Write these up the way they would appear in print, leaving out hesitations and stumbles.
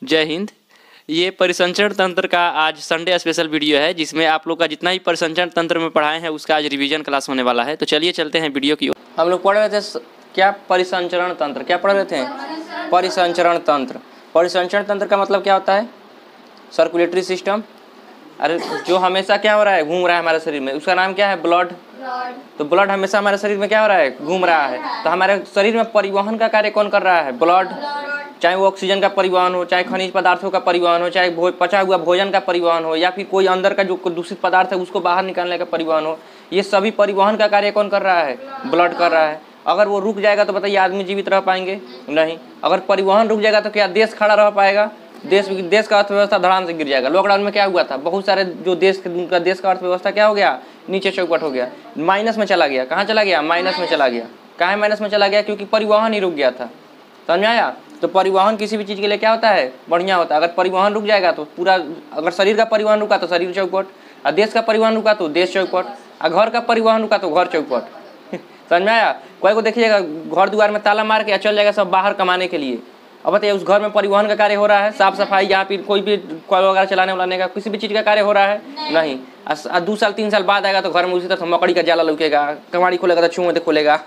जय हिंद। ये परिसंचरण तंत्र का आज संडे स्पेशल वीडियो है, जिसमें आप लोग का जितना ही परिसंचरण तंत्र में पढ़ाए हैं उसका आज रिवीजन क्लास होने वाला है। तो चलिए चलते हैं वीडियो की ओर। हम लोग पढ़ रहे थे क्या? परिसंचरण तंत्र। क्या पढ़ रहे थे? परिसंचरण तंत्र। परिसंचरण तंत्र का मतलब क्या होता है? Circulatory system. अरे जो हमेशा क्या हो रहा है? घूम रहा है हमारे शरीर में, उसका नाम क्या है? ब्लड। तो ब्लड हमेशा हमारे शरीर में क्या हो रहा है? घूम रहा है। तो हमारे शरीर में परिवहन का कार्य कौन कर रहा है? ब्लड। चाहे वो ऑक्सीजन का परिवहन हो, चाहे खनिज पदार्थों का परिवहन हो, चाहे पचा हुआ भोजन का परिवहन हो, या फिर कोई अंदर का जो दूषित पदार्थ है उसको बाहर निकालने का परिवहन हो, ये सभी परिवहन का कार्य कौन कर रहा है? ब्लड कर रहा है। अगर वो रुक जाएगा तो बताइए आदमी जीवित रह पाएंगे? नहीं। अगर परिवहन रुक जाएगा तो क्या देश खड़ा रह पाएगा? देश का अर्थव्यवस्था धड़ाम से गिर जाएगा। लॉकडाउन में क्या हुआ था? बहुत सारे जो देश का अर्थव्यवस्था क्या हो गया? नीचे चौपट हो गया, माइनस में चला गया। कहाँ चला गया? माइनस में चला गया। कहाँ माइनस में चला गया? क्योंकि परिवहन ही रुक गया था। समझ में आया? तो परिवहन किसी भी चीज़ के लिए क्या होता है? बढ़िया होता है। अगर परिवहन रुक जाएगा तो पूरा, अगर शरीर का परिवहन रुका तो शरीर चौपट, और देश का परिवहन रुका तो देश चौपट, और घर का परिवहन रुका तो घर चौपट। समझ में आया? कोई को देखिएगा घर द्वार में ताला मार के चल जाएगा सब बाहर कमाने के लिए। अब बताइए उस घर में परिवहन का कार्य हो रहा है? साफ सफाई या फिर कोई भी कॉल वगैरह चलाने वालाने का किसी भी चीज़ का कार्य हो रहा है? नहीं। 2 साल 3 साल बाद आएगा तो घर में उसी तरह मकड़ी का जाला लुकेगा, कमाड़ी खोलेगा तो छुए तो खोलेगा।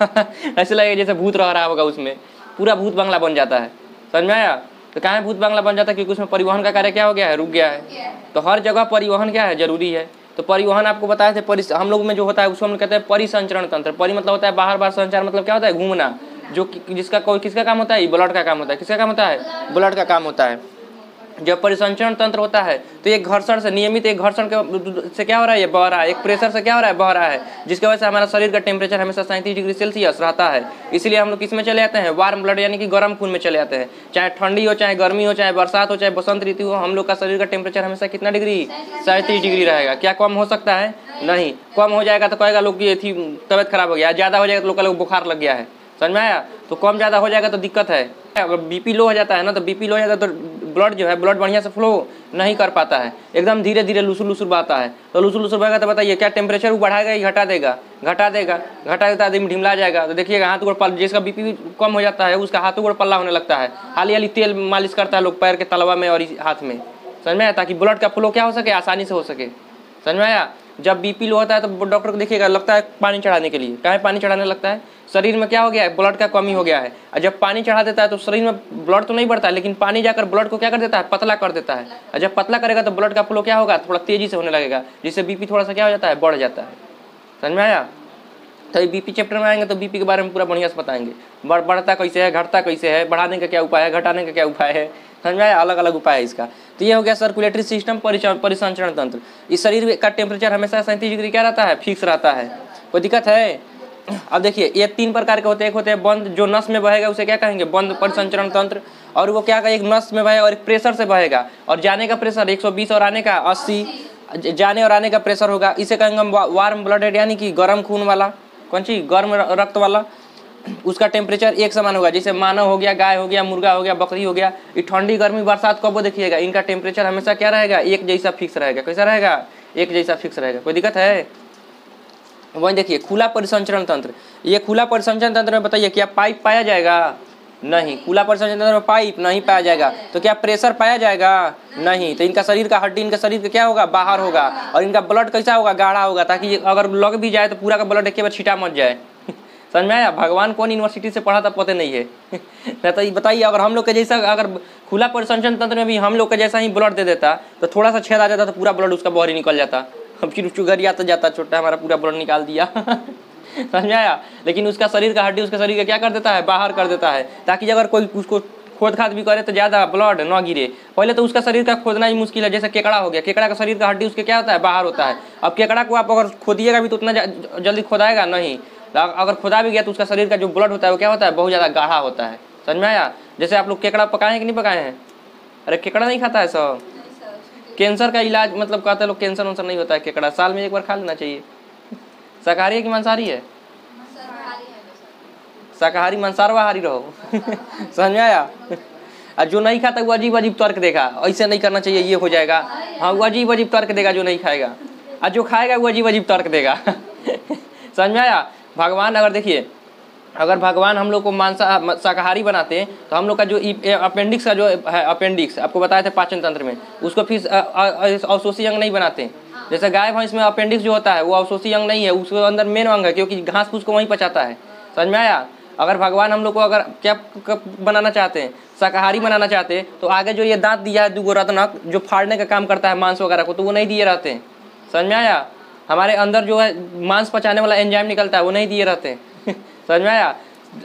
ऐसे लगेगा जैसे भूत रह रहा होगा उसमें, पूरा भूत बंगला बन जाता है। समझ में आया? तो कहाँ भूत बंगला बन जाता है? क्योंकि उसमें परिवहन का कार्य क्या हो गया है? रुक गया है। तो हर जगह परिवहन क्या है? जरूरी है। तो परिवहन आपको बताए थे हम लोग में जो होता है उसको हम कहते हैं परिसंचरण तंत्र। परि मतलब होता है बाहर बाहर, संचार मतलब क्या होता है? घूमना। जो जिसका कोई किसका काम होता है? ब्लड का काम होता है। किसका काम होता है? ब्लड का काम होता है। जब परिसंचरण तंत्र होता है तो एक घर्षण से, नियमित एक घर्षण से क्या हो रहा है? ये बह रहा है। एक प्रेशर से क्या हो रहा है? बह रहा है, जिसकी वजह से हमारा शरीर का टेम्परेचर हमेशा 37 डिग्री सेल्सियस रहता है। इसलिए हम लोग किस में चले जाते हैं? वार्म ब्लड, यानी कि गर्म खून में चले जाते हैं। चाहे ठंडी हो, चाहे गर्मी हो, चाहे बरसात हो, चाहे बसंत ऋतु हो, हम लोग का शरीर का टेम्परेचर हमेशा कितना डिग्री? 37 डिग्री रहेगा। क्या कम हो सकता है? नहीं। कम हो जाएगा तो कहेगा लोग की थी तबियत खराब हो गया, ज़्यादा हो जाएगा तो लोग का लोग बुखार लग गया है। समझ में आया? तो कम ज़्यादा हो जाएगा तो दिक्कत है। अगर बीपी लो हो जाता है ना, तो बीपी लो हो जाता है तो ब्लड जो है, ब्लड बढ़िया से फ्लो नहीं कर पाता है, एकदम धीरे धीरे लुसुर लुसुर बहता है। तो लुसुर लुसुर बहेगा तो बताइए क्या टेम्परेचर वो बढ़ाएगा ही घटा देगा? घटा देगा। घटा देता आदमी ढिमला जाएगा। तो देखिएगा हाथ गोड़ पल्ला, जिसका बीपी कम हो जाता है उसका हाथ गोड़ पल्ला होने लगता है। हाली हाली तेल मालिश करता है लोग पैर के तलवा में और हाथ में। समझ में आया? ताकि ब्लड का फ्लो क्या हो सके? आसानी से हो सके। समझ में आया? जब बीपी लो होता है तो डॉक्टर को देखिएगा लगता है पानी चढ़ाने के लिए। क्या है? पानी चढ़ाने लगता है। शरीर में क्या हो गया है? ब्लड का कमी हो गया है। और जब पानी चढ़ा देता है तो शरीर में ब्लड तो नहीं बढ़ता है, लेकिन पानी जाकर ब्लड को क्या कर देता है? पतला कर देता है। और जब पतला करेगा तो ब्लड का फ्लो क्या होगा? थोड़ा तेजी से होने लगेगा, जिससे बीपी थोड़ा सा क्या हो जाता है? बढ़ जाता है। समझ में आया? तो ये बीपी चैप्टर में आएंगे तो बीपी के बारे में पूरा बढ़िया से बताएंगे। बढ़ता कैसे है, घटता कैसे है, बढ़ाने का क्या उपाय है, घटाने का क्या उपाय है। समझ में आया? अलग अलग उपाय है इसका। तो ये हो गया सर्कुलेटरी सिस्टम, परिसंचरण तंत्र। इस शरीर का टेम्परेचर हमेशा 37 डिग्री क्या रहता है? फिक्स रहता है। कोई दिक्कत है? अब देखिए ये 3 प्रकार के होते हैं। एक होते हैं बंद, जो नस में बहेगा उसे क्या कहेंगे? बंद परिसंचरण तंत्र। और वो क्या कहेगा? एक नस में बहेगा और एक प्रेशर से बहेगा, और जाने का प्रेशर 120 और आने का 80, जाने और आने का प्रेशर होगा। इसे कहेंगे हम वार्म ब्लडेड, यानी कि गर्म खून वाला। कौन सी? गर्म रक्त वाला। उसका टेम्परेचर एक समान होगा। जैसे मानव हो गया, गाय हो गया, मुर्गा हो गया, बकरी हो गया। ये ठंडी गर्मी बरसात कब देखिएगा, इनका टेम्परेचर हमेशा क्या रहेगा? एक जैसा फिक्स रहेगा। कैसा रहेगा? एक जैसा फिक्स रहेगा। कोई दिक्कत है? वही देखिए खुला परिसंचरण तंत्र। ये खुला परिसंचरण तंत्र में बताइए क्या पाइप पाया जाएगा? नहीं। खुला परिसंचरण तंत्र में पाइप नहीं पाया जाएगा। तो क्या प्रेशर पाया जाएगा? नहीं। तो इनका शरीर का हड्डी, इनका शरीर का क्या होगा? बाहर होगा। और इनका ब्लड कैसा होगा? गाढ़ा होगा, ताकि अगर लग भी जाए तो पूरा का ब्लड एक बार छीटा मत जाए। समझ में आया? भगवान कौन यूनिवर्सिटी से पढ़ा था पता नहीं है। तो बताइए अगर हम लोग के जैसा, अगर खुला परिसंचरण तंत्र में भी हम लोग के जैसा ही ब्लड दे देता तो थोड़ा सा छेद आ जाता तो पूरा ब्लड उसका बाहर ही निकल जाता। अब फिर चुगरिया तो जाता छोटा, हमारा पूरा ब्लड निकाल दिया। समझ में आया? लेकिन उसका शरीर का हड्डी उसका शरीर का क्या कर देता है? बाहर कर देता है, ताकि अगर कोई उसको खोद खाद भी करे तो ज़्यादा ब्लड न गिरे। पहले तो उसका शरीर का खोदना ही मुश्किल है। जैसे केकड़ा हो गया, केकड़ा का शरीर का हड्डी उसके क्या होता है? बाहर होता है। अब केकड़ा को आप अगर खोदिएगा भी तो उतना जल्दी खोदाएगा नहीं। अगर खुदा भी गया तो उसका शरीर का जो ब्लड होता है वो क्या होता है? बहुत ज़्यादा गाढ़ा होता है। समझ में आया? जैसे आप लोग केकड़ा पकाए हैं कि नहीं पकाए हैं? अरे केकड़ा नहीं खाता है सब। कैंसर का इलाज, मतलब कहते हैं लोग कैंसर वंसर नहीं होता है केकड़ा, साल में एक बार खा लेना चाहिए। शाकाहारी है कि मांसाहारी है? शाकाहारी मांसाहारी रहो। समझ में आया? और जो नहीं खाता वो अजीब अजीब तर्क देगा, ऐसे नहीं करना चाहिए, ये हो जाएगा। हाँ, वो अजीब अजीब तर्क देगा जो नहीं खाएगा, और जो खाएगा वो अजीब अजीब तर्क देगा। समझ में आया? भगवान अगर देखिए अगर भगवान हम लोग को शाकाहारी बनाते हैं तो हम लोग का जो अपेंडिक्स का जो है, अपेंडिक्स आपको बताए थे पाचन तंत्र में, उसको फिर अवशोषी अंग नहीं बनाते। जैसे गाय भैंस में अपेंडिक्स जो होता है वो अवशोषी अंग नहीं है, उसके अंदर मेन अंग है, क्योंकि घास फूस को वहीं पचाता है। समझ में आया? अगर भगवान हम लोग को अगर क्या बनाना चाहते हैं, शाकाहारी बनाना चाहते हैं, तो आगे जो ये दांत दिया है दुगो रत्नक जो फाड़ने का काम करता है मांस वगैरह को, तो वो नहीं दिए रहते हैं। समझ में आया? हमारे अंदर जो है मांस पचाने वाला एंजाइम निकलता है वो नहीं दिए रहते हैं। समझ में आया?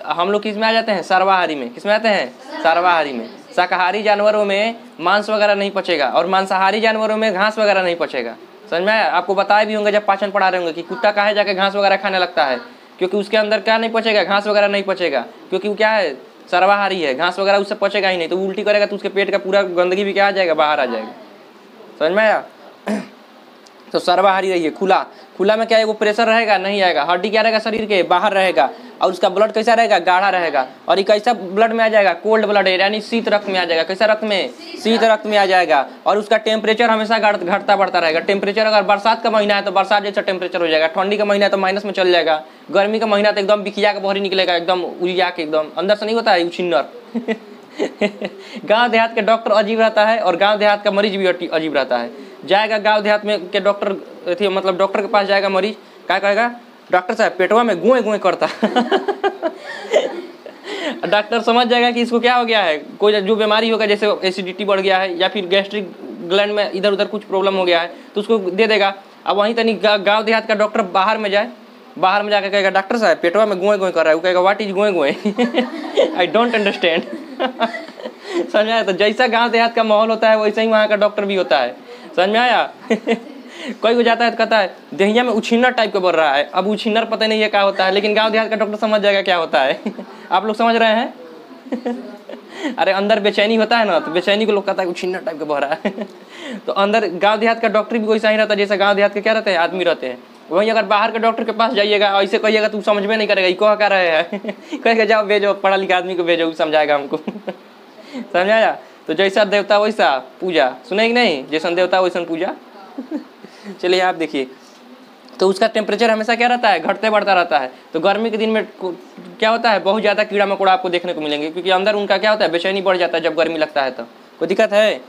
हम लोग किस में आ जाते हैं? सर्वाहारी में। किस में आते हैं? सर्वाहारी में। शाकाहारी जानवरों में मांस वगैरह नहीं पचेगा और मांसाहारी जानवरों में घास वगैरह नहीं पचेगा। समझ में आया? आपको बताए भी होंगे जब पाचन पढ़ा रहे होंगे कि कुत्ता काहे जाके घास वगैरह खाने लगता है, क्योंकि उसके अंदर क्या नहीं पचेगा? घास वगैरह नहीं पचेगा, क्योंकि वो क्या है? सर्वाहारी है। घास वगैरह उससे पचेगा ही नहीं, तो उल्टी करेगा तो उसके पेट का पूरा गंदगी भी क्या आ जाएगा? बाहर आ जाएगा। समझ में आया? तो सर्वाहारी रहिए। खुला खुला में क्या है? वो प्रेशर रहेगा नहीं आएगा। हड्डी क्या रहेगा? शरीर के बाहर रहेगा। और उसका ब्लड कैसा रहेगा? गाढ़ा रहेगा। और ये कैसा ब्लड में आ जाएगा? कोल्ड ब्लड है, यानी शीत रक्त में आ जाएगा। कैसा रक्त में? शीत रक्त में आ जाएगा। और उसका टेम्परेचर हमेशा घटता बढ़ता रहेगा। टेम्परेचर अगर बरसात का महीना है तो बरसात जैसा टेम्परेचर हो जाएगा, ठंडी का महीना है तो माइनस में चल जाएगा, गर्मी का महीना तो एकदम बिखिया के बहरी निकलेगा, एकदम उजिया के, एकदम अंदर से नहीं होता है उछिन्नर। गांव देहात के डॉक्टर अजीब रहता है और गांव देहात का मरीज भी अजीब रहता है। जाएगा गांव देहात में के डॉक्टर, मतलब डॉक्टर के पास जाएगा मरीज, क्या कहेगा? डॉक्टर साहब पेटवा में गुए गुए करता। डॉक्टर समझ जाएगा कि इसको क्या हो गया है, कोई जो बीमारी होगा, जैसे एसिडिटी बढ़ गया है या फिर गैस्ट्रिक ग्लैंड में इधर उधर कुछ प्रॉब्लम हो गया है, तो उसको दे देगा। अब वहीं तनी गांव देहात का डॉक्टर बाहर में जाए, बाहर में जाकर कहेगा डॉक्टर साहब पेटवा में गुए गुए कर रहा है, वो कहेगा व्हाट इज गुए गुए? I don't understand. समझ में आया? तो जैसा गांव देहात का माहौल होता है वैसे ही वहाँ का डॉक्टर भी होता है। समझ में आया? कोई को जाता है तो कहता है दहिया में उछिन्नर टाइप का बढ़ रहा है। अब उछिन्नर पता नहीं है क्या होता है, लेकिन गांव देहात का डॉक्टर समझ जाएगा क्या होता है। आप लोग समझ रहे हैं? अरे अंदर बेचैनी होता है ना, तो बेचैनी को लोग कहता है उछिन्नर टाइप का बढ़ रहा है। तो अंदर गांव देहात का डॉक्टर भी वैसा ही रहता है जैसे गांव देहात के क्या रहते हैं? आदमी रहते हैं। वहीं अगर बाहर के डॉक्टर के पास जाइएगा ऐसे कहिएगा तू समझ में नहीं करेगा, इको क्या रहे हैं। कहेगा जाओ भेजो, पढ़ा लिखा आदमी को भेजो, समझाएगा हमको। समझ आया? तो जैसा देवता वैसा पूजा, सुने कि नहीं? जैसा देवता वैसा पूजा। चलिए आप देखिए, तो उसका टेम्परेचर हमेशा क्या रहता है? घटते बढ़ता रहता है। तो गर्मी के दिन में क्या होता है? बहुत ज़्यादा कीड़ा मकोड़ा आपको देखने को मिलेंगे, क्योंकि अंदर उनका क्या होता है? बेचैनी बढ़ जाता है जब गर्मी लगता है। तो कोई दिक्कत है?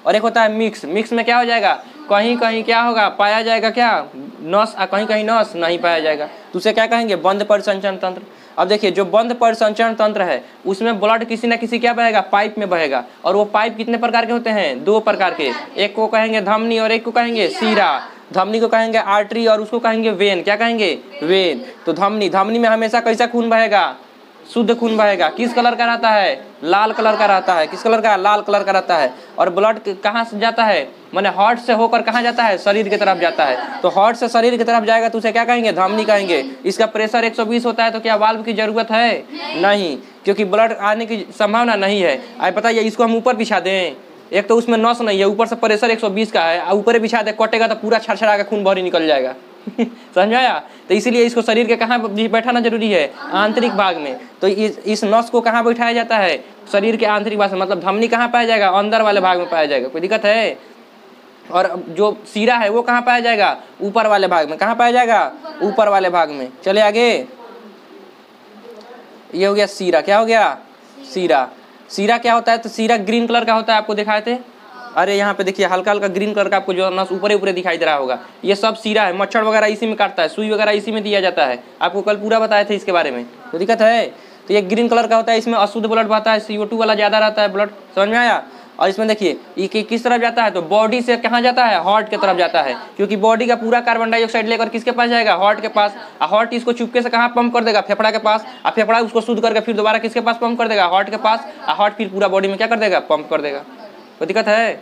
और एक होता है मिक्स। मिक्स में क्या हो जाएगा? कहीं कहीं क्या होगा? पाया जाएगा क्या? नस, कहीं कहीं नस नहीं पाया जाएगा, तो उसे क्या कहेंगे? बंद परिसंचरण तंत्र। अब देखिए, जो बंद परिसंचरण तंत्र है उसमें ब्लड किसी न किसी क्या बहेगा? पाइप में बहेगा। और वो पाइप कितने प्रकार के होते हैं? 2 प्रकार के। एक को कहेंगे धमनी और एक को कहेंगे सीरा। धमनी को कहेंगे आर्टरी और उसको कहेंगे वेन। क्या कहेंगे? वेन। तो धमनी में हमेशा कैसा खून बहेगा? शुद्ध खून बहेगा। किस कलर का रहता है? लाल कलर का रहता है। किस कलर का? लाल कलर का रहता है। और ब्लड कहाँ से जाता है? माने हार्ट से होकर कहाँ जाता है? शरीर की तरफ जाता है। तो हार्ट से शरीर की तरफ जाएगा तो उसे क्या कहेंगे? धमनी कहेंगे। इसका प्रेशर 120 होता है, तो क्या वाल्व की जरूरत है? नहीं, क्योंकि ब्लड आने की संभावना नहीं है। आप बताइए, इसको हम ऊपर बिछा दें? एक तो उसमें नस नहीं है, ऊपर से प्रेशर 120 का है, ऊपर बिछा दे, कटेगा तो पूरा छरछरा के खून भरी निकल जाएगा। समझ आया? तो इसीलिए इसको शरीर के कहाँ बैठाना जरूरी है? आंतरिक भाग में। तो इस नस को कहाँ बैठाया जाता है? शरीर के आंतरिक भाग में। मतलब धमनी कहाँ पाया जाएगा? अंदर वाले भाग में पाया जाएगा। कोई दिक्कत है? और जो सीरा है वो कहाँ पाया जाएगा? ऊपर वाले भाग में। कहाँ पाया जाएगा? ऊपर वाले भाग में। चले आगे। ये हो गया सीरा। क्या हो गया? सीरा। सीरा क्या होता है? तो सीरा ग्रीन कलर का होता है, आपको दिखाए थे। अरे यहाँ पे देखिए, हल्का हल्का ग्रीन कलर का आपको जो नस ऊपर ऊपर दिखाई दे रहा होगा, ये सब सीरा है। मच्छर वगैरह इसी में काटता है, सुई वगैरह इसी में दिया जाता है। आपको कल पूरा बताए थे इसके बारे में। तो दिक्कत है? तो ये ग्रीन कलर का होता है, इसमें अशुद्ध ब्लड बहता है, CO2 वाला ज्यादा रहता है ब्लड। समझ में आया? और इसमें देखिए ये किस तरफ जाता है? तो बॉडी से कहाँ जाता है? हार्ट की तरफ जाता है, क्योंकि बॉडी का पूरा कार्बन डाइऑक्साइड लेकर किसके पास जाएगा? हार्ट के पास। हार्ट इसको चुपके से कहाँ पंप कर देगा? फेफड़ा के पास। और फेफड़ा उसको शुद्ध करके फिर दोबारा किसके पास पंप कर देगा? हार्ट के पास। और हार्ट फिर पूरा बॉडी में क्या कर देगा? पंप कर देगा। कोई दिक्कत है?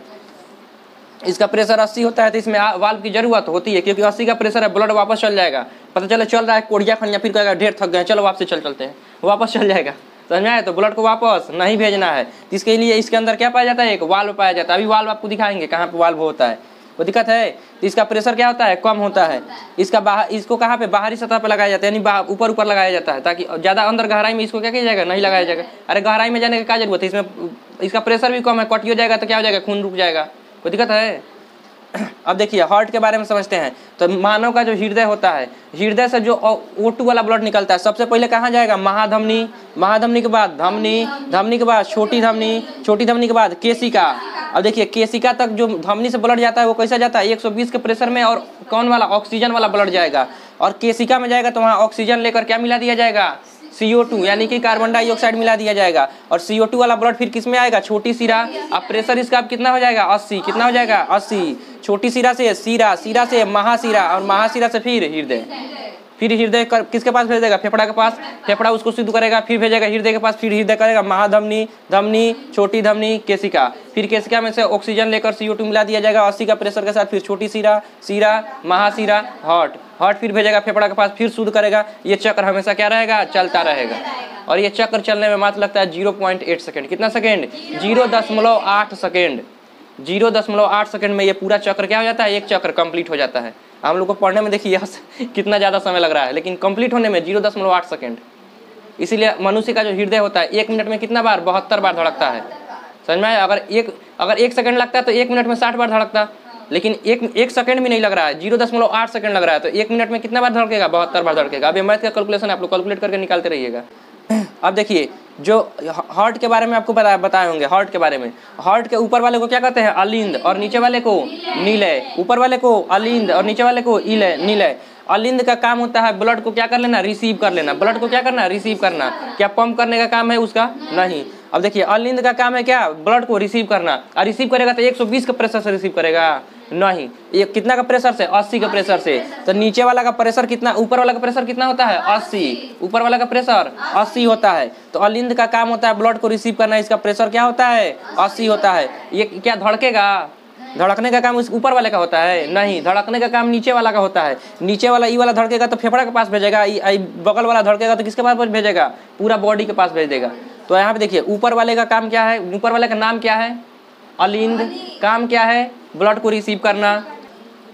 इसका प्रेशर 80 होता है, तो इसमें वाल्व की जरूरत होती है, क्योंकि 80 का प्रेशर है, ब्लड वापस चल जाएगा। पता चले चल रहा है कोड़िया खनिया, फिर कहेगा ढेर थक गए, चलो वापस चलते हैं, वापस चल जाएगा। समझ में आया? तो ब्लड को वापस नहीं भेजना है, इसके लिए इसके अंदर क्या पाया जाता है? एक वाल्व पाया जाता है। अभी वाल्व आपको दिखाएंगे कहाँ पे वाल्व होता है। वो दिक्कत है? तो इसका प्रेशर क्या होता है? कम होता है। इसको कहाँ पे? बाहरी सतह पे लगाया जाता है, यानी ऊपर ऊपर लगाया जाता है, ताकि ज्यादा अंदर गहराई में इसको क्या किया जाएगा? नहीं लगाया जाएगा। अरे गहराई में जाने की क्या जरूरत है? इसमें इसका प्रेशर भी कम है, कटियो जाएगा तो क्या हो जाएगा? खून रुक जाएगा। कोई दिक्कत है? अब देखिए हार्ट के बारे में समझते हैं। तो मानव का जो हृदय होता है, हृदय से जो O2 वाला ब्लड निकलता है सबसे पहले कहाँ जाएगा? महाधमनी, महाधमनी के बाद धमनी, धमनी के बाद छोटी धमनी, छोटी धमनी के बाद केशिका। अब देखिए केशिका तक जो धमनी से ब्लड जाता है वो कैसा जाता है? 120 के प्रेशर में, और कौन वाला? ऑक्सीजन वाला ब्लड जाएगा। और केशिका में जाएगा तो वहाँ ऑक्सीजन लेकर क्या मिला दिया जाएगा? CO2 यानी कि कार्बन डाइऑक्साइड मिला दिया जाएगा। और CO2 वाला ब्लड फिर किस में आएगा? छोटी सिरा। अब प्रेशर इसका अब कितना हो जाएगा? 80। कितना हो जाएगा? 80। छोटी सिरा से सीरा, सीरा से महासिरा, और महासिरा से फिर हृदय। फिर हृदय किसके पास भेज देगा? फेफड़ा के पास। फेफड़ा उसको शुद्ध करेगा, फिर भेजेगा हृदय के पास, फिर हृदय करेगा महाधमनी, धमनी, छोटी धमनी, केशिका। फिर केशिका में से ऑक्सीजन लेकर CO2 मिला दिया जाएगा 80 का प्रेशर के साथ। फिर छोटी सिरा, सीरा, महासिरा, हार्ट, हार्ट फिर भेजेगा फेफड़ा के पास, फिर शुद्ध करेगा। ये चक्र हमेशा क्या रहेगा? चलता रहेगा। और ये चक्र चलने में मात्र लगता है 0.8 सेकेंड। कितना सेकेंड? 0.8 सेकेंड। 0.8 सेकेंड में ये पूरा चक्र क्या हो जाता है? एक चक्र कंप्लीट हो जाता है। हम लोग को पढ़ने में देखिए कितना ज़्यादा समय लग रहा है, लेकिन कंप्लीट होने में 0.8 सेकेंड। इसीलिए मनुष्य का जो हृदय होता है 1 मिनट में कितना बार? 72 बार धड़कता है। समझ में आया? अगर 1 सेकंड लगता है तो 1 मिनट में 60 बार धड़कता, लेकिन एक सेकंड भी नहीं लग रहा है, 0.8 सेकंड लग रहा है। तो 1 मिनट में कितना बार धड़केगा? 72 बार धड़केगा। अब ये मैथ का कैलकुलेशन आप लोग कैलकुलेट करके निकालते रहिएगा। अब देखिए जो हार्ट के बारे में आपको बताए होंगे, हार्ट के बारे में, हार्ट के ऊपर वाले को क्या कहते हैं? अलिंद, और नीचे वाले को नीलय। ऊपर वाले को अलिंद और नीचे वाले को नीलय। अलिंद का काम होता है ब्लड को क्या कर लेना? रिसीव कर लेना। ब्लड को क्या करना? रिसीव करना। क्या पंप करने का काम है उसका? नहीं। अब देखिए अलिंद का काम है क्या? ब्लड को रिसीव करना। और रिसीव करेगा तो 120 के प्रेशर से रिसीव करेगा? नहीं। ये कितना का प्रेशर से? 80 के प्रेशर से। तो नीचे वाला का प्रेशर कितना? ऊपर वाला का प्रेशर कितना होता है? 80। ऊपर वाला का प्रेशर 80 होता है। तो अलिंद का काम होता है ब्लड को रिसीव करना। इसका प्रेशर क्या होता है? 80 होता है। ये क्या धड़केगा? धड़कने का काम उस ऊपर वाले का होता है? नहीं। धड़कने का काम नीचे वाला का होता है। नीचे वाला ई वाला धड़केगा तो फेफड़ा के पास भेजेगा, बगल वाला धड़केगा तो किसके पास भेजेगा? पूरा बॉडी के पास भेज देगा। तो यहाँ पे देखिए ऊपर वाले का काम क्या है? ऊपर वाले का नाम क्या है? अलिंद। काम क्या है? ब्लड को रिसीव करना।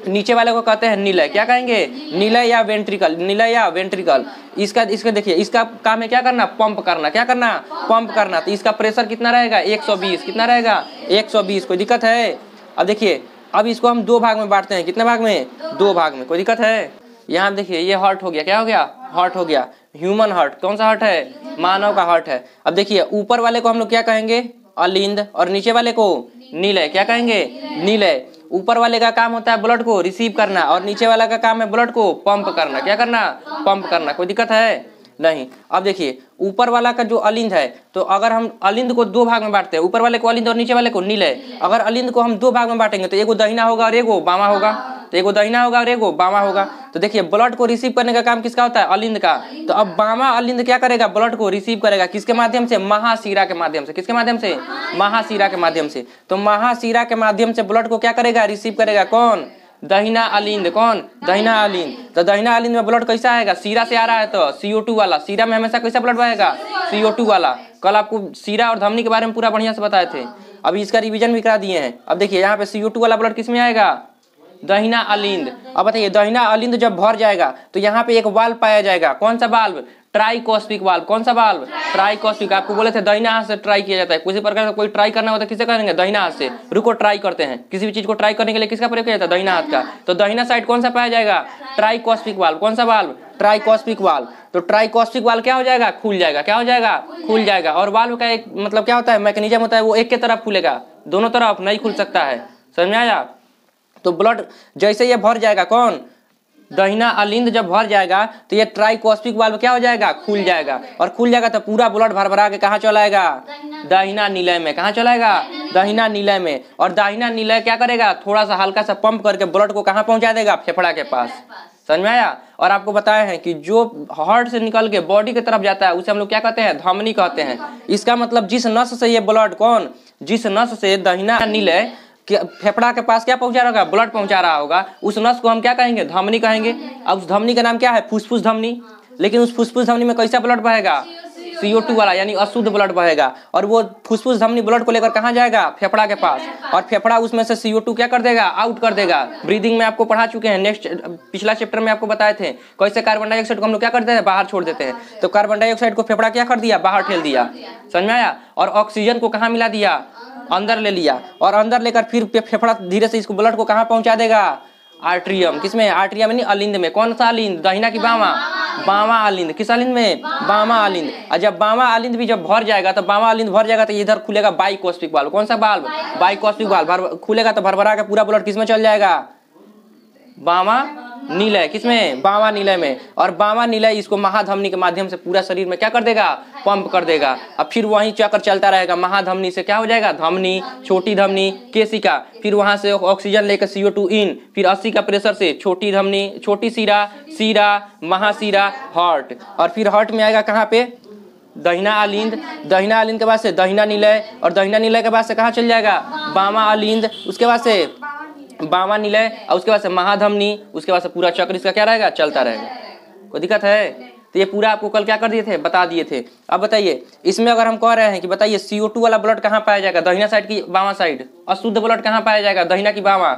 नीचे वाले को कहते हैं नीलय। क्या कहेंगे? नीलय या वेंट्रिकल, नीलय या वेंट्रिकल। इसका देखिए इसका काम है क्या करना? पंप करना। क्या करना? पंप करना। तो इसका प्रेशर कितना रहेगा? 120। कितना रहेगा? 120। कोई दिक्कत है? अब देखिए अब इसको हम 2 भाग में बांटते हैं। कितने भाग में? 2 भाग में। कोई दिक्कत है? यहाँ देखिए ये हार्ट हो गया। क्या हो गया? हार्ट हो गया। Human heart. कौन सा हार्ट है? मानव का हार्ट है। अब देखिए ऊपर वाले को हम लोग क्या कहेंगे? अलिंद, और नीचे वाले को नीलय। क्या कहेंगे? नीलय। ऊपर वाले का काम होता है ब्लड को रिसीव करना, और नीचे वाला का काम है ब्लड को पंप करना। क्या करना? पंप करना। कोई दिक्कत है? नहीं। अब देखिए ऊपर वाला का जो अलिंद है, तो अगर हम अलिंद को 2 भाग में बांटते हैं, ऊपर वाले को अलिंद और नीचे वाले को नीलय। अगर अलिंद को हम 2 भाग में बांटेंगे तो एगो दाहिना होगा और एगो बामा होगा। तो एगो दाहिना होगा और एगो बामा होगा। तो देखिए ब्लड को रिसीव करने का काम किसका होता है? अलिंद का। तो अब बामा अलिंद क्या करेगा? ब्लड को रिसीव करेगा। किसके माध्यम से? महाशिरा के माध्यम से। किसके माध्यम से? महाशिरा के माध्यम से। तो महाशिरा के माध्यम से ब्लड को क्या करेगा? रिसीव करेगा। कौन? दहिना अलिंद। कौन? दहिना अलिंद। तो दहिना अलिंद में ब्लड कैसा आएगा? सीरा से आ रहा है तो CO2 वाला। सीरा में हमेशा कैसा ब्लड बहेगा? CO2 वाला। कल आपको सीरा और धमनी के बारे में पूरा बढ़िया से बताए थे, अभी इसका रिवीजन भी करा दिए हैं। अब देखिए यहाँ पे CO2 वाला ब्लड किस में आएगा? दहिना अलिंद। अब बताइए दहिना अलिंद जब भर जाएगा तो यहाँ पे एक वाल्व पाया जाएगा। कौन सा वाल्व? ट्राइकोस्पिक वाल्व। कौन सा वाल्व? ट्राइकोस्पिक। आपको बोले थे दाहिना हाथ से ट्राई किया जाता है। किसी प्रकार का कोई ट्राई करना होता है किसे करेंगे? दाहिना हाथ से। रुको ट्राई करते हैं। किसी भी चीज को ट्राई करने के लिए किसका प्रयोग किया जाता है? दाहिना हाथ का। तो दाहिना साइड कौन सा पाया जाएगा? ट्राइकोस्पिक वाल्व। कौन सा वाल्व? ट्राइकोस्पिक वाल्व। तो ट्राइकोस्पिक वाल्व क्या हो जाएगा? खुल जाएगा। क्या हो जाएगा? खुल जाएगा। और वाल्व का एक मतलब क्या होता है? मैकेनिज्म होता है, वो एक के तरफ खुलेगा, दोनों तरफ नहीं खुल सकता है। समझ में आया? तो ब्लड जैसे ये भर जाएगा, कौन? दहिना अलिंद जब भर जाएगा तो ये ट्राइकोस्पिक वाल्व क्या हो जाएगा? खुल जाएगा। और खुल जाएगा तो पूरा ब्लड भरभरा के कहाँ चला आएगा? दाहिना नीलय में। कहाँ चला आएगा? दाहिना नीलय में। और दाहिना नीलय क्या करेगा? थोड़ा सा हल्का सा पंप करके ब्लड को कहाँ पहुंचा देगा? फेफड़ा के पास। समझ में आया? और आपको बताया है कि जो हार्ट से निकल के बॉडी की तरफ जाता है उसे हम लोग क्या कहते हैं? धमनी कहते हैं। इसका मतलब जिस नस से ये ब्लड, कौन? जिस नस से दहिना नीलय फेफड़ा के पास क्या पहुंचा रहा होगा? ब्लड पहुंचा रहा होगा, उस नस को हम क्या कहेंगे? धमनी कहेंगे। अब उस धमनी का नाम क्या है? फुसफुस धमनी। लेकिन उस फुसफुस धमनी में कैसा ब्लड बहेगा? CO2 वाला, यानी अशुद्ध ब्लड बहेगा। और वो फुसफुस धमनी ब्लड को लेकर कहाँ जाएगा? फेफड़ा के पास। और फेफड़ा उसमें से CO2 क्या कर देगा? आउट कर देगा। ब्रीदिंग में आपको पढ़ा चुके हैं, नेक्स्ट पिछला चैप्टर में आपको बताए थे कैसे कार्बन डाइऑक्साइड को हम लोग क्या करते हैं? बाहर छोड़ देते हैं। तो कार्बन डाइऑक्साइड को फेफड़ा क्या कर दिया? बाहर ठेल दिया। समझ में आया? और ऑक्सीजन को कहाँ मिला दिया? अंदर ले लिया, और अंदर लेकर फिर फेफड़ा धीरे से इसको ब्लड को कहाँ पहुंचा देगा, आर्ट्रियम। किसमें, आर्ट्रियम यानी अलिंद में। कौन सा अलिंद, दाहिना की बामा, बामा अलिंद। किस अलिंद में, बामा अलिंद। और जब बामा अलिंद भी जब भर जाएगा, तो बामा अलिंद भर जाएगा तो इधर खुलेगा बाइकोस्पिक वाल्व। कौन सा वाल्व, बाइकोस्पिक वाल्व खुलेगा तो भरभरा के पूरा ब्लड किसमें चल जाएगा, बामा नीलय। किसमें, बामा नीलय में। और बामा नीलय इसको महाधमनी के माध्यम से पूरा शरीर में क्या कर देगा, पंप कर देगा। अब फिर वहीं चक्कर चलता रहेगा, महाधमनी से क्या हो जाएगा, धमनी, छोटी धमनी, केशिका, फिर वहां से ऑक्सीजन लेकर CO2 इन, फिर 80 का प्रेशर से छोटी धमनी, छोटी सीरा, सीरा, महासीरा, हार्ट। और फिर हार्ट में आएगा कहाँ पे, दहिना अलिंद। दहिना अलिंद के बाद से दहिना नीलय, और दहिना नीलय के बाद से कहाँ चल जाएगा, बामा अलिंद। उसके बाद से बामा नीलय, और उसके बाद से महाधमनी, उसके बाद से पूरा चक्र इसका क्या रहेगा, चलता रहेगा। कोई दिक्कत है? तो ये पूरा आपको कल क्या कर दिए थे, बता दिए थे। अब बताइए इसमें अगर हम कह रहे हैं कि बताइए CO2 वाला ब्लड कहाँ पाया जाएगा, दहिना साइड की बामा साइड। अशुद्ध ब्लड कहाँ पाया जाएगा, दहिना की बामा,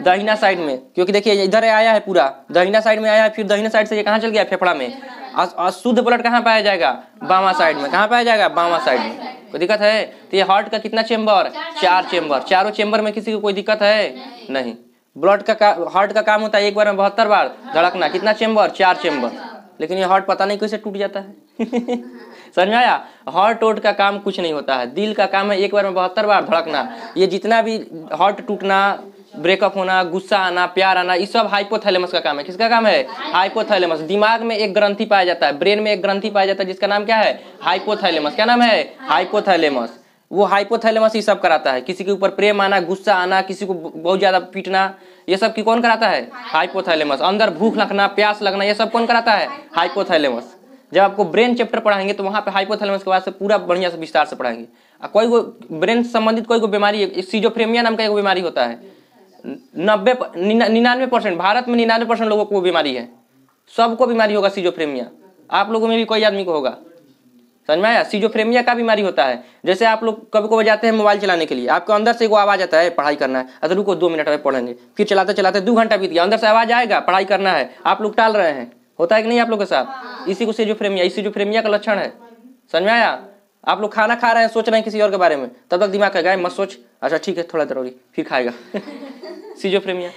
दहिना साइड में। क्योंकि देखिए इधर आया है पूरा, दहिना साइड में आया है, फिर दहिना साइड से ये कहाँ चल गया, फेफड़ा में। अशुद्ध ब्लड कहाँ पाया जाएगा, बामा साइड में। कहाँ पाया जाएगा, बामा साइड में। कोई दिक्कत है? तो ये हार्ट का कितना चेम्बर, 4 चेम्बर। चारों चेम्बर में किसी को कोई दिक्कत है नहीं। ब्लड का हार्ट का काम होता है एक बार में 72 बार धड़कना। कितना चेम्बर, 4 चेम्बर। लेकिन ये हार्ट पता नहीं कैसे टूट जाता है समझ में आया? हार्ट टोट का काम कुछ नहीं होता है, दिल का काम है एक बार में 72 बार धड़कना। ये जितना भी हार्ट टूटना, ब्रेकअप होना, गुस्सा आना, प्यार आना, ये सब हाइपोथैलेमस का काम है। किसका काम है, हाइपोथैलेमस। दिमाग में एक ग्रंथि पाया जाता है, ब्रेन में एक ग्रंथि पाया जाता है जिसका नाम क्या है, हाइपोथैलेमस। क्या नाम है, हाइपोथैलेमस। वो हाइपोथैलेमस ही सब कराता है। किसी के ऊपर प्रेम आना, गुस्सा आना, किसी को बहुत ज्यादा पीटना, ये सब की कौन कराता है, हाइपोथैलेमस। अंदर भूख लगना, प्यास लगना, ये सब कौन कराता है, हाइपोथैलेमस। जब आपको ब्रेन चैप्टर पढ़ाएंगे तो वहाँ पे हाइपोथैलेमस के बाद से पूरा बढ़िया से विस्तार से पढ़ाएंगे। कोई को ब्रेन से संबंधित कोई को बीमारी है, सीजोफ्रेनिया नाम का एक बीमारी होता है। 99% भारत में 99% लोगों को बीमारी है। सबको बीमारी होगा सीजोफ्रेनिया। आप लोगों में भी कोई आदमी को होगा। समझ में आया? सीजोफ्रेनिया का बीमारी होता है। जैसे आप लोग कभी कभी जाते हैं मोबाइल चलाने के लिए, आपको अंदर से एक आवाज आता है पढ़ाई करना है, अरे रुको 2 मिनट में पढ़ेंगे, फिर चलाते चलाते 2 घंटा बीत गया, अंदर से आवाज आएगा पढ़ाई करना है, आप लोग टाल रहे हैं। होता है कि नहीं आप लोग के साथ? इसी को सीजोफ्रेनिया का लक्षण है। समझ में आया? आप लोग खाना खा रहे हैं, सोच रहे हैं किसी और के बारे में, तब तक दिमाग कहेगा मत सोच, अच्छा ठीक है थोड़ा जरूरी, फिर खाएगा सीजोफ्रेनिया।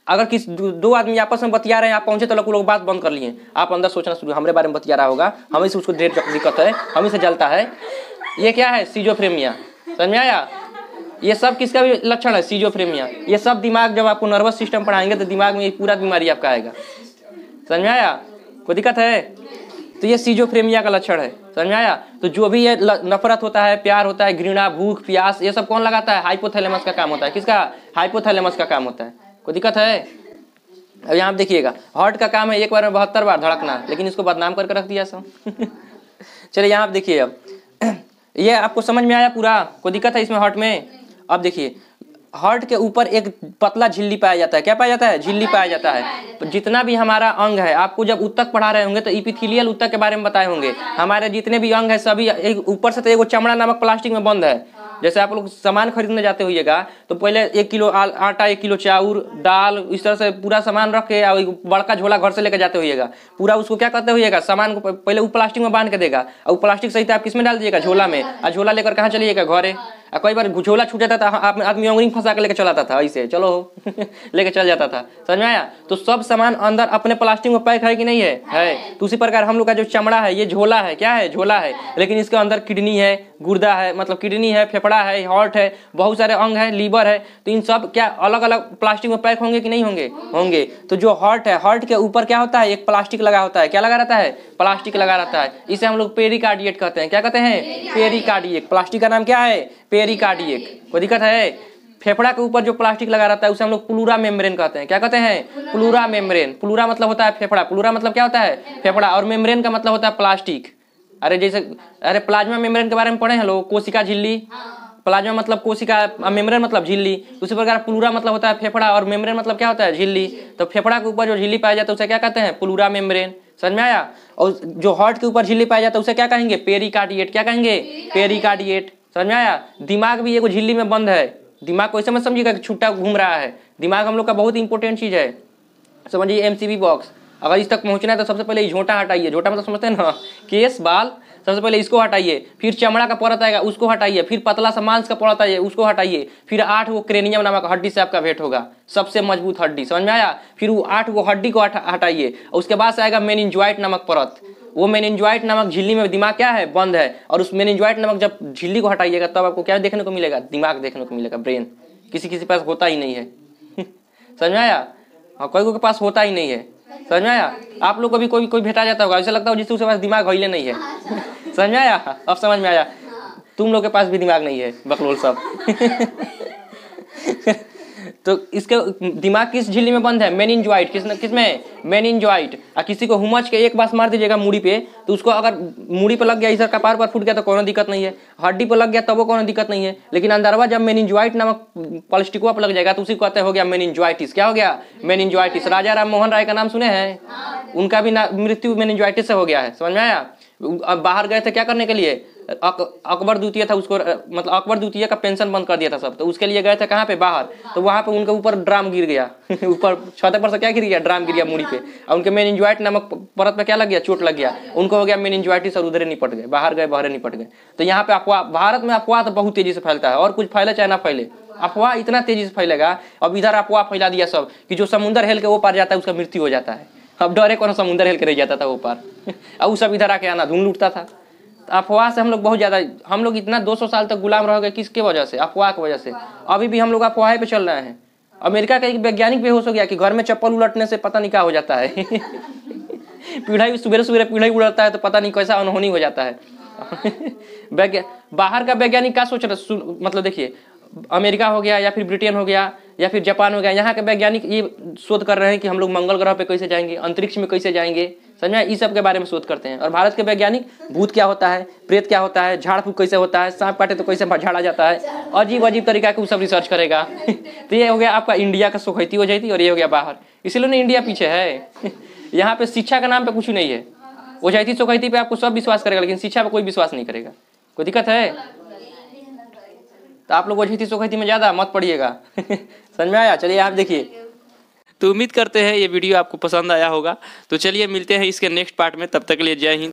अगर किसी 2 आदमी आपस में बतिया रहे हैं, आप पहुंचे तो लोग बात बंद कर लिए, आप अंदर सोचना शुरू, हमारे बारे में बतिया रहा होगा, हमें से उसको ढेर दिक्कत है, हमें से जलता है। ये क्या है, सीजोफ्रेनिया। समझ में आया? ये सब किसका भी लक्षण है, सीजोफ्रेनिया। ये सब दिमाग, जब आपको नर्वस सिस्टम पढ़ाएंगे तो दिमाग में पूरा बीमारी आपका आएगा। समझ में आया? कोई दिक्कत है? तो ये सीजोफ्रेनिया का लक्षण है। समझ में आया? तो जो भी ये नफरत होता है, प्यार होता है, घृणा, भूख, प्यास, ये सब कौन लगाता है, हाइपोथैलेमस का काम होता है। किसका, हाइपोथैलेमस का काम होता है। कोई दिक्कत है? अब यहाँ देखिएगा, हार्ट का काम है एक बार में 72 बार धड़कना, लेकिन इसको बदनाम करके रख दिया सब चलिए यहाँ आप देखिए, अब ये आपको समझ में आया पूरा? कोई दिक्कत है इसमें हार्ट में? अब देखिए हार्ट के ऊपर एक पतला झिल्ली पाया जाता है। क्या पाया जाता है, झिल्ली पाया जाता है। जितना भी हमारा अंग है, आपको जब उत्तक पढ़ा रहे होंगे तो इपिथेलियल उत्तक के बारे में बताए होंगे। हमारे जितने भी अंग है सभी ऊपर से तो एक चमड़ा नामक प्लास्टिक में बंद है। जैसे आप लोग सामान खरीदने जाते होइएगा तो पहले 1 किलो आटा, 1 किलो चाउर, दाल, इस तरह से पूरा सामान रख के बड़का झोला घर से लेकर जाते होइएगा। पूरा उसको क्या करते होइएगा, सामान को पहले वो प्लास्टिक में बांध के देगा, और प्लास्टिक सहित आप किसमें डाल दीजिएगा, झोला में। और झोला लेकर कहाँ चलिएगा, घरे। कई बार झोला छूट जाता था, आदमी अंगुरी फंसा के लेकर चलाता था, ऐसे चलो लेके चल जाता था। समझ में आया? तो सब सामान अंदर अपने प्लास्टिक में पैक है कि नहीं है? तो उसी प्रकार हम लोग का जो चमड़ा है ये झोला है। क्या है, झोला है। लेकिन इसके अंदर किडनी है, गुर्दा है, मतलब किडनी है, फेफड़ा है, हार्ट है, बहुत सारे अंग है, लीवर है। तो इन सब क्या अलग अलग प्लास्टिक में पैक होंगे कि नहीं होंगे? होंगे। तो जो हार्ट है, हार्ट के ऊपर क्या होता है, एक प्लास्टिक लगा होता है। क्या लगा रहता है, प्लास्टिक लगा रहता है। इसे हम लोग पेरिकार्डिएट कहते हैं। क्या कहते हैं, पेरिकार्डिएट। प्लास्टिक का नाम क्या है, पेरिकार्डिएट। कोई दिक्कत है? फेफड़ा के ऊपर जो प्लास्टिक लगा रहता है उसे हम लोग प्लूरा मेम्ब्रेन कहते हैं। क्या कहते हैं, प्लूरा मेम्ब्रेन। प्लूरा मतलब होता है फेफड़ा, प्लूरा मतलब क्या होता है, फेफड़ा, और मेम्ब्रेन का मतलब होता है प्लास्टिक। अरे जैसे प्लाज्मा मेम्ब्रेन के बारे में पढ़े हैं लोग, कोशिका झिल्ली। प्लाज्मा मतलब कोशिका, मेम्ब्रेन मतलब झिल्ली। उसी प्रकार प्लूरा मतलब होता है फेफड़ा, और मेम्ब्रेन मतलब क्या होता है, झिल्ली। तो फेफड़ा के ऊपर जो झिल्ली पाया जाता है उसे क्या कहते हैं, प्लूरा मेम्ब्रेन। समझ में आया? और जो हार्ट के ऊपर झिल्ली पाया जाता है उसे क्या कहेंगे, पेरिकार्डिएट। क्या कहेंगे, पेरिकार्डिएट। समझ में आया? दिमाग भी एगो झिल्ली में बंद है। दिमाग को ऐसे मत समझिएगा कि छुट्टा घूम रहा है। दिमाग हम लोग का बहुत इंपॉर्टेंट चीज है। समझिए MCB बॉक्स, अगर इस तक पहुँचना है तो सबसे पहले झोंटा हटाइए। झोंटा मतलब समझते हैं ना, केस बाल, सबसे पहले इसको हटाइए, फिर चमड़ा का परत आएगा उसको हटाइए, फिर पतला सा मांस का परत आइए उसको हटाइए, फिर 8 वो क्रेनियम नामक हड्डी से आपका भेंट होगा, सबसे मजबूत हड्डी, समझ में आया। फिर वो 8 वो हड्डी को हटाइए, उसके बाद से आएगा मेनिंजॉइट नामक परत। वो मेनिंजॉइट नामक झिल्ली में दिमाग क्या है, बंद है, और उस मेनिंजॉइट नामक जब झिल्ली को हटाइएगा तब आपको क्या देखने को मिलेगा, दिमाग देखने को मिलेगा, ब्रेन। किसी किसी पास होता ही नहीं है समझ में आया, हाँ कोई के पास होता ही नहीं है, समझ में आया। आप लोग को भी कोई भेटा जाता होगा, ऐसा लगता हो जिससे उसके पास दिमाग हिले नहीं है समझ में आया, अब समझ में आया। तुम लोग के पास भी दिमाग नहीं है, बकलोल सब तो इसके दिमाग किस झिल्ली में बंद है, मेनिंजॉइट। किसमें, मेनिंजॉइट। और किसी को हुमच के एक बार मार दीजिएगा मूड़ी पे, तो उसको अगर मूड़ी पे लग गया, इधर कपार पर फूट गया तो कोई दिक्कत नहीं है, हड्डी पर लग गया तब वो कोई दिक्कत नहीं है, लेकिन अंदरवा जब मेनिंजॉइट नामक पॉलिस्टिकुआ पर लग जाएगा तो उसी को कहते हो गया मेनिंजॉइटिस। क्या हो गया, मेनिंजॉइटिस। राजा राम मोहन राय का नाम सुने हैं, उनका भी मृत्यु मेनिंजॉइटिस से हो गया है, समझ में आया। अब बाहर गए थे क्या करने के लिए, अकबर द्वितीय था, उसको मतलब अकबर द्वितीय का पेंशन बंद कर दिया था सब, तो उसके लिए गए थे कहाँ पे, बाहर। तो वहाँ पे उनके ऊपर ड्राम गिर गया ऊपर छत पर से क्या गिर गया, ड्राम गिर गया मूड़ी पे, और उनके मेनिंजॉइट नामक परत पे क्या लग गया, चोट लग गया, उनको हो गया मेनिंजॉइटिस और उधरे निपट गए, बाहर गए बहरे निपट गए। तो यहाँ पे अफवाह, भारत में अफवाह तो बहुत तेजी से फैलता है, और कुछ फैले चाहे ना फैले, अफवाह इतना तेजी से फैलेगा। अब इधर अफवाह फैला दिया सब कि जो समुंदर हेल के वो पार जाता है उसका मृत्यु हो जाता है। अब डरे कौन समुंदर हेल के रह जाता था वो पार अब सब इधर आके आना धूम लूटता था। अफवाह से हम लोग बहुत ज्यादा, हम लोग इतना 200 साल तक गुलाम रह गए, किसके वजह से, अफवाह की वजह से। अभी भी हम लोग अफवाह पे चल रहे हैं। अमेरिका का एक वैज्ञानिक बेहोश हो गया कि घर में चप्पल उलटने से पता नहीं क्या हो जाता है पीढ़ा सुबह सुबह पीढ़ा उलटता है तो पता नहीं कैसा अनहोनी हो जाता है बाहर का वैज्ञानिक क्या सोच रहे, मतलब देखिए अमेरिका हो गया या फिर ब्रिटेन हो गया या फिर जापान हो गया, यहाँ के वैज्ञानिक ये शोध कर रहे हैं कि हम लोग मंगल ग्रह पे कैसे जाएंगे, अंतरिक्ष में कैसे जाएंगे, समझ में, इस सब के बारे में शोध करते हैं। और भारत के वैज्ञानिक भूत क्या होता है, प्रेत क्या होता है, झाड़ फूक कैसे होता है, सांप काटे तो कैसे झाड़ा जाता है, अजीब अजीब तरीका के वो सब रिसर्च करेगा तो ये हो गया आपका इंडिया का सोखती हो जाती, और ये हो गया बाहर। इसीलिए ना इंडिया पीछे है यहाँ पे शिक्षा का नाम पे कुछ नहीं है, वो जाती सोखती पे आपको सब विश्वास करेगा, लेकिन शिक्षा पे कोई विश्वास नहीं करेगा। कोई दिक्कत है तो आप लोग वजहती सोखती में ज्यादा मत पड़िएगा समझ में आया। चलिए आप देखिए, तो उम्मीद करते हैं ये वीडियो आपको पसंद आया होगा। तो चलिए मिलते हैं इसके नेक्स्ट पार्ट में, तब तक के लिए जय हिंद।